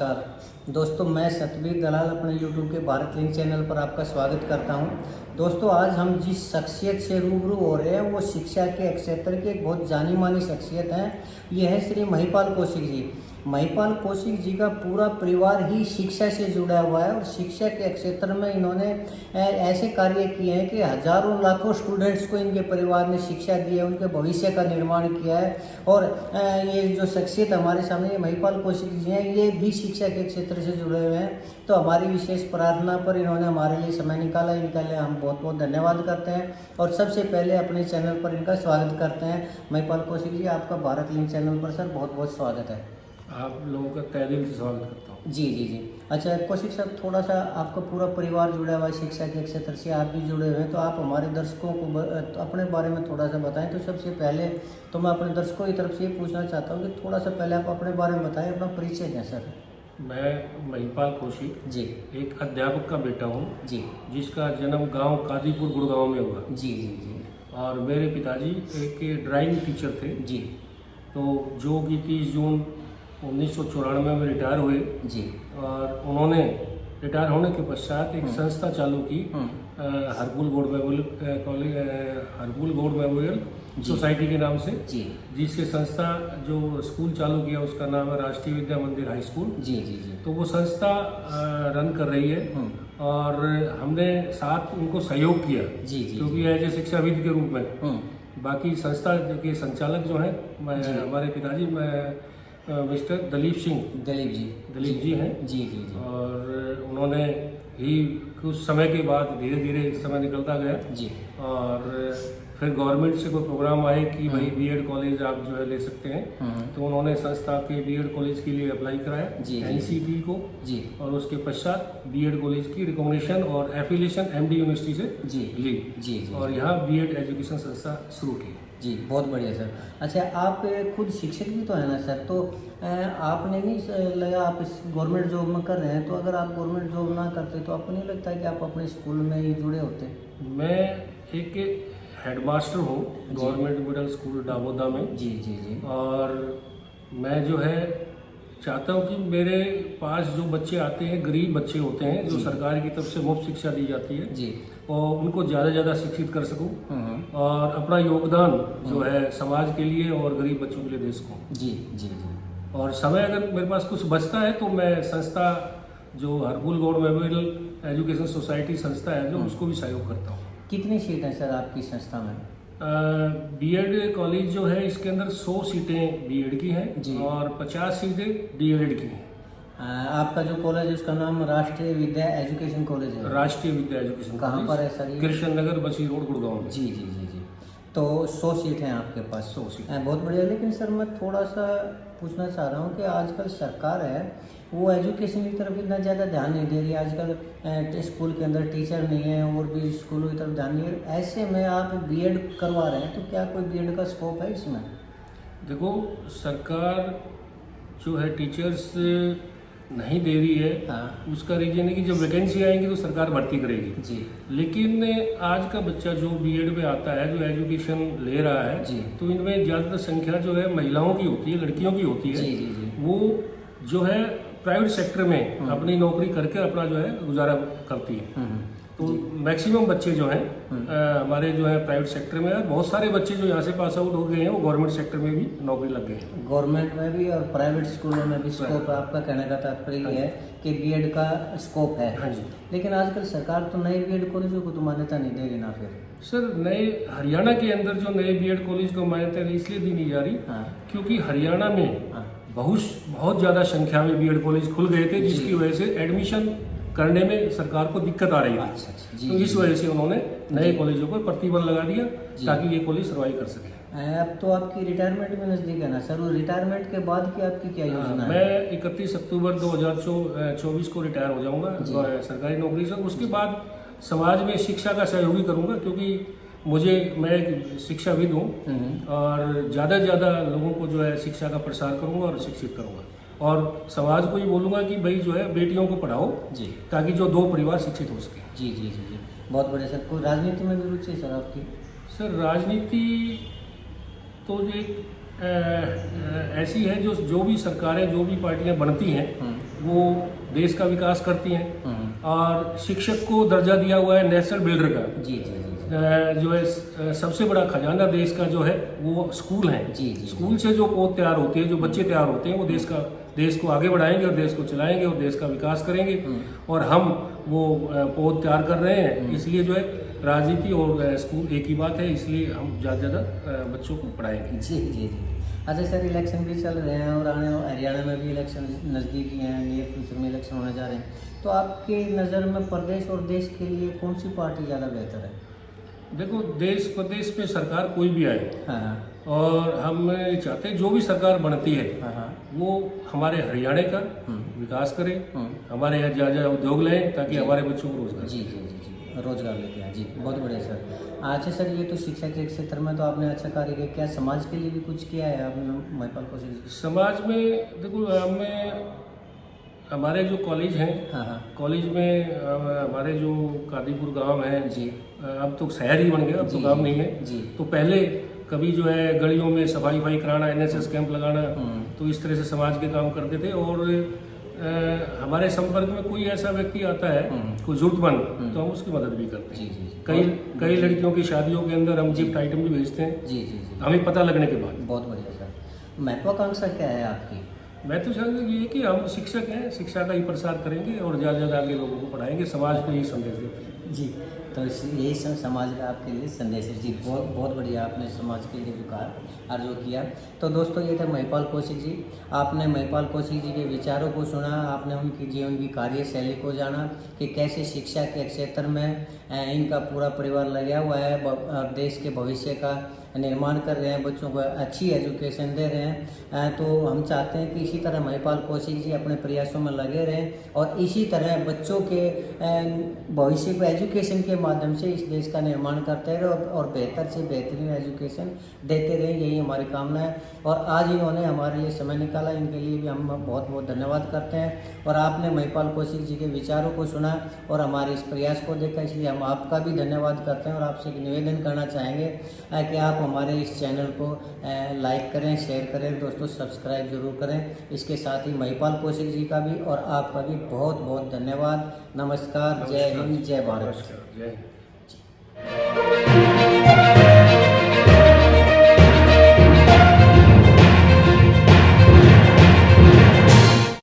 नमस्कार दोस्तों, मैं सतबीर दलाल अपने YouTube के भारत लिंक चैनल पर आपका स्वागत करता हूं। दोस्तों, आज हम जिस शख्सियत से रूबरू हो रहे हैं वो शिक्षा के क्षेत्र की एक बहुत जानी मानी शख्सियत हैं। ये है श्री महिपाल कौशिक जी। महिपाल कौशिक जी का पूरा परिवार ही शिक्षा से जुड़ा हुआ है और शिक्षा के क्षेत्र में इन्होंने ऐसे कार्य किए हैं कि हजारों लाखों स्टूडेंट्स को इनके परिवार ने शिक्षा दी है, उनके भविष्य का निर्माण किया है। और ये जो शख्सियत हमारे सामने महिपाल कौशिक जी हैं, ये भी शिक्षा के क्षेत्र से जुड़े हुए हैं। तो हमारी विशेष प्रार्थना पर इन्होंने हमारे लिए समय निकाला, इनके लिए हम बहुत बहुत धन्यवाद करते हैं। और सबसे पहले अपने चैनल पर इनका स्वागत करते हैं। महिपाल कौशिक जी, आपका भारत लिंक चैनल पर सर बहुत बहुत स्वागत है। आप लोगों का तहे दिल से स्वागत करता हूँ। जी जी जी। अच्छा कौशिक साहब, थोड़ा सा आपका पूरा परिवार जुड़ा हुआ है शिक्षा के क्षेत्र से, आप भी जुड़े हुए हैं, तो आप हमारे दर्शकों को अपने बारे में थोड़ा सा बताएं। तो सबसे पहले तो मैं अपने दर्शकों की तरफ से ये पूछना चाहता हूँ कि थोड़ा सा पहले आप अपने बारे में बताएं, अपना परिचय दें सर। मैं महिपाल कौशिक जी। एक अध्यापक का बेटा हूँ जी जिसका जन्म गांव कादीपुर गुड़गांव में हुआ। जी जी जी और मेरे पिताजी एक ड्राइंग टीचर थे। जी। तो जो कि 30 जून 1994 में रिटायर हुए। जी। और उन्होंने रिटायर होने के पश्चात एक संस्था चालू की, Harpul Gaur memorial college, Harpul Gaur memorial society के नाम से। जी। जिससे संस्था जो स्कूल चालू किया उसका नाम है राष्ट्रीय विद्या मंदिर हाई स्कूल। जी जी जी। तो वो संस्था रन कर रही है और हमने साथ उनको सहयोग किया। जी जी। क्योंकि एज ए शिक्षाविद के रूप में बाकी संस्था के संचालक जो हैं हमारे पिताजी मिस्टर दलीप जी हैं। जी जी जी। और उन्होंने ही कुछ समय के बाद धीरे धीरे समय निकलता गया। जी। और फिर गवर्नमेंट से कोई प्रोग्राम आए कि भाई बीएड कॉलेज आप जो है ले सकते हैं। तो उन्होंने संस्था के बीएड कॉलेज के लिए अप्लाई कराया एनसीटी को। जी। और उसके पश्चात बीएड कॉलेज की रिकॉग्निशन और एफिलिएशन एमडी यूनिवर्सिटी से ली। जी जी। और यहाँ बीएड एजुकेशन संस्था शुरू की। जी, बहुत बढ़िया सर। अच्छा, आप खुद शिक्षक भी तो है ना सर, तो आपने नहीं लगा आप इस गवर्नमेंट जॉब में कर रहे हैं, तो अगर आप गवर्नमेंट जॉब ना करते तो आपको नहीं लगता कि आप अपने स्कूल में ही जुड़े होते? मैं एक हेडमास्टर हूँ गवर्नमेंट मिडिल स्कूल डाबोदा में। जी जी जी। और मैं जो है चाहता हूँ कि मेरे पास जो बच्चे आते हैं, गरीब बच्चे होते हैं जो सरकार की तरफ से मुफ्त शिक्षा दी जाती है जी, और उनको ज़्यादा से ज़्यादा शिक्षित कर सकूँ और अपना योगदान जो है समाज के लिए और गरीब बच्चों के लिए दे सकूँ। जी जी जी। और समय अगर मेरे पास कुछ बचता है तो मैं संस्था जो Harpul Gaur memorial education society संस्था है जो उसको भी सहयोग करता हूँ। कितनी सीट है सर आपकी संस्था में? बीएड कॉलेज जो है इसके अंदर 100 सीटें बीएड की हैं और 50 सीटें डीएलएड की हैं। आपका जो कॉलेज है उसका नाम राष्ट्रीय विद्या एजुकेशन कॉलेज है? राष्ट्रीय विद्या एजुकेशन कहाँ पर है सर? कृष्ण नगर बसी रोड गुड़गांव में। जी जी जी जी। तो 100 सीट हैं आपके पास? 100 सीट। बहुत बढ़िया। लेकिन सर मैं थोड़ा सा पूछना चाह रहा हूँ कि आजकल सरकार है वो एजुकेशन की तरफ इतना ज़्यादा ध्यान नहीं दे रही। आजकल स्कूल के अंदर टीचर नहीं है और भी स्कूलों की तरफ ध्यान नहीं है। ऐसे में आप बीएड करवा रहे हैं, तो क्या कोई बीएड का स्कोप है इसमें? देखो, सरकार जो है टीचर्स नहीं दे रही है। उसका रीजन है कि जब वैकेंसी आएंगी तो सरकार भर्ती करेगी जी। लेकिन आज का बच्चा जो बीएड में आता है, जो एजुकेशन ले रहा है जी, तो इनमें ज़्यादातर संख्या जो है महिलाओं की होती है, लड़कियों की होती है। जी जी जी। वो जो है प्राइवेट सेक्टर में अपनी नौकरी करके अपना जो है गुजारा करती है। तो मैक्सिमम बच्चे जो हैं हमारे जो है प्राइवेट सेक्टर में है। बहुत सारे बच्चे जो यहाँ से पास आउट हो गए हैं वो गवर्नमेंट सेक्टर में भी नौकरी लग गए हैं। गवर्नमेंट में भी और प्राइवेट स्कूलों में भी स्कोप है। आपका कहने का तात्पर्य है कि बीएड का स्कोप है? हाँ जी। लेकिन आजकल सरकार तो नए बीएड कॉलेजों को तो मान्यता नहीं देगी ना? फिर सर, नए हरियाणा के अंदर जो नए बीएड कॉलेज को मान्यता इसलिए दी नहीं जा रही क्योंकि हरियाणा में बहुत ज़्यादा संख्या में बीएड कॉलेज खुल गए थे, जिसकी वजह से एडमिशन करने में सरकार को दिक्कत आ रही थी। तो इस वजह से उन्होंने नए कॉलेजों पर प्रतिबंध लगा दिया ताकि ये कॉलेज सर्वाइव कर सके। अब तो आपकी रिटायरमेंट में नजदीक है ना सर? रिटायरमेंट के बाद की आपकी क्या योजना है? मैं 31 अक्टूबर 2024 को रिटायर हो जाऊंगा सरकारी नौकरी से। उसके बाद समाज में शिक्षा का सहयोगी करूंगा क्योंकि मैं एक शिक्षाविद हूँ और ज़्यादा से ज़्यादा लोगों को जो है शिक्षा का प्रसार करूंगा और शिक्षित करूंगा और समाज को ये बोलूँगा कि भाई जो है बेटियों को पढ़ाओ जी, ताकि जो 2 परिवार शिक्षित हो सके। जी जी जी जी। बहुत बढ़िया सर। कोई राजनीति में भी रुचि है सर आपकी? सर, राजनीति तो जो एक ऐसी है जो भी सरकारें, जो भी पार्टियां बनती हैं वो देश का विकास करती हैं। और शिक्षक को दर्जा दिया हुआ है नेशनल बिल्डर का। जी जी जी जो है सबसे बड़ा खजाना देश का जो है वो स्कूल है। जी जी स्कूल से जो पौध तैयार होते हैं, जो बच्चे तैयार होते हैं, वो देश को आगे बढ़ाएंगे और देश को चलाएंगे और देश का विकास करेंगे। और हम वो पौध तैयार कर रहे हैं। इसलिए जो है राजनीति और स्कूल एक ही बात है, इसलिए हम ज़्यादा से ज़्यादा बच्चों को पढ़ाएंगे। जी जी जी। अच्छा सर, इलेक्शन भी चल रहे हैं और हरियाणा में भी इलेक्शन नज़दीकी हैं, नियर फ्यूचर में इलेक्शन होने जा रहे हैं, तो आपकी नज़र में प्रदेश और देश के लिए कौन सी पार्टी ज़्यादा बेहतर है? देखो, देश प्रदेश में सरकार कोई भी आए, हाँ, और हम चाहते हैं जो भी सरकार बनती है हाँ, वो हमारे हरियाणा का विकास करे, हमारे यहाँ ज़्यादा उद्योग लें ताकि हमारे बच्चों को रोजगार। जी जी जी जी, रोजगार लेते हैं। जी, बहुत बढ़िया सर। अच्छा सर, ये तो शिक्षा के क्षेत्र में तो आपने अच्छा कार्य किया, क्या समाज के लिए भी कुछ किया है आपने महिपाल कोशिश? समाज में देखो, हमारे जो कॉलेज हैं, हाँ हाँ कॉलेज में हमारे जो कादीपुर गांव है जी, अब तो शहर ही बन गया, अब तो गांव नहीं है। जी तो पहले कभी जो है गलियों में सफाई कराना, एनएसएस कैंप लगाना, तो इस तरह से समाज के काम करते थे। और हमारे संपर्क में कोई ऐसा व्यक्ति आता है, कोई जरूरतमंद, तो हम उसकी मदद भी करते जी हैं। जी कई लड़कियों की शादियों के अंदर हम गिफ्ट आइटम भी भेजते हैं, जी जी जी, हमें पता लगने के बाद। बहुत बढ़िया सर। महत्वाकांक्षा क्या है आपकी? मैं तो चाहता हूँ ये कि हम शिक्षक हैं, शिक्षा का ही प्रसार करेंगे और ज़्यादा से ज़्यादा आगे लोगों को पढ़ाएंगे, समाज को यही संदेश देते हैं। जी, तो यही समाज का आपके लिए संदेश है। जी, बहुत बहुत बढ़िया आपने समाज के लिए जो कहा और जो किया। तो दोस्तों, ये थे महिपाल कौशिक जी। आपने महिपाल कौशिक जी के विचारों को सुना, आपने उनकी जीवन की कार्यशैली को जाना कि कैसे शिक्षा के क्षेत्र में इनका पूरा परिवार लगा हुआ है और देश के भविष्य का निर्माण कर रहे हैं, बच्चों को अच्छी एजुकेशन दे रहे हैं। तो हम चाहते हैं कि इसी तरह महिपाल कौशिक जी अपने प्रयासों में लगे रहें और इसी तरह बच्चों के भविष्य को एजुकेशन के माध्यम से इस देश का निर्माण करते रहे और बेहतर से बेहतरीन एजुकेशन देते रहे, यही हमारी कामना है। और आज इन्होंने हमारे लिए समय निकाला, इनके लिए भी हम बहुत बहुत धन्यवाद करते हैं। और आपने महिपाल कौशिक जी के विचारों को सुना और हमारे इस प्रयास को देखा, इसलिए हम आपका भी धन्यवाद करते हैं। और आपसे एक निवेदन करना चाहेंगे कि आप हमारे इस चैनल को लाइक करें, शेयर करें, दोस्तों सब्सक्राइब जरूर करें। इसके साथ ही महिपाल कौशिक जी का भी और आपका भी बहुत बहुत धन्यवाद। नमस्कार, जय हिंद, जय भारत। जय हिंद।